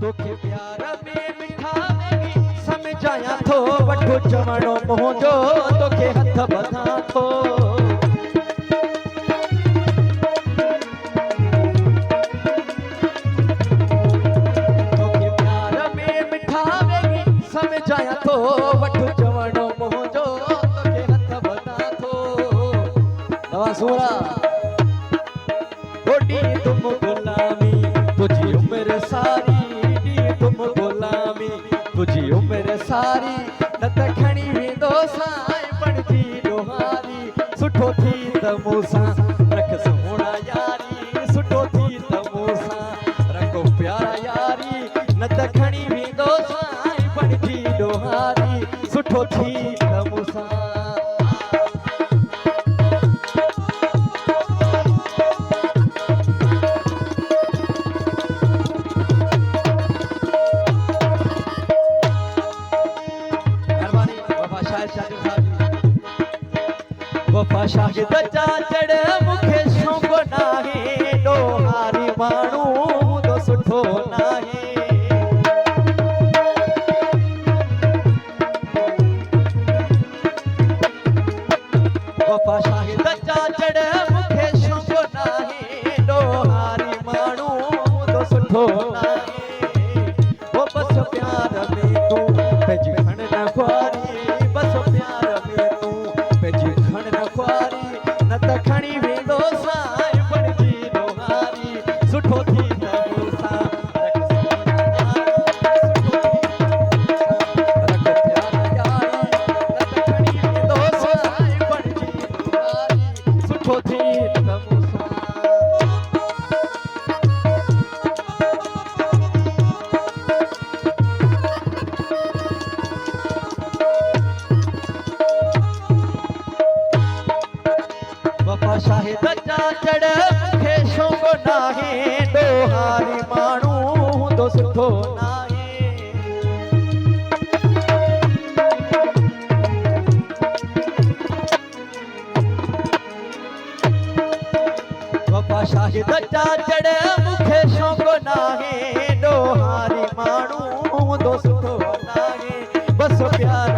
तोखे प्यार में मिठावेगी समझाया थो वठो चवणो मुंहिंजो तोखे हथ बधां थो तोखे प्यार में मिठावेगी समझाया थो वठो चवणो मुंहिंजो तोखे हथ बधां थो नवा सूरा गोडी तुम गुलामी तुझी उम्र सारी तुम गुलामी तुझी उम्र सारी न त खणी वेंदो साईं बणजी ॾोहारी सुठो थी त मूंसां रख सोना यारी सुठो थी त मूंसां रखो प्यारा यारी न त खणी वेंदो साईं बणजी ॾोहारी सुठो थी त मूंसां वफा शाहिद चाचड़ मुखे शौक़ नाहे ॾोहारी माण्हू तो सुठो नाहे वफा शाहिद चाचड़ मुखे शौक़ नाहे ॾोहारी माण्हू तो सुठो नाहे वो बस प्यार में तू पंहिंजी खण न खुआरी बस प्यार में तू पंहिंजी खण न खुआरी न त खणी वेंदो साईं बणजी ॾोहारी सुठो थी त मूंसां रख सोना यारी रख प्यारा यारी न त खणी वेंदो साईं बणजी ॾोहारी सुठो थी त मूंसां वफा शाहिद चाचड़ मुखे शौक़ नाहे ॾोहारी माण्हू तो सुठो नाहे वफा शाहिद चाचड़ मुखे शौक़ नाहे ॾोहारी माण्हू तो सुठो नाहे बस प्यार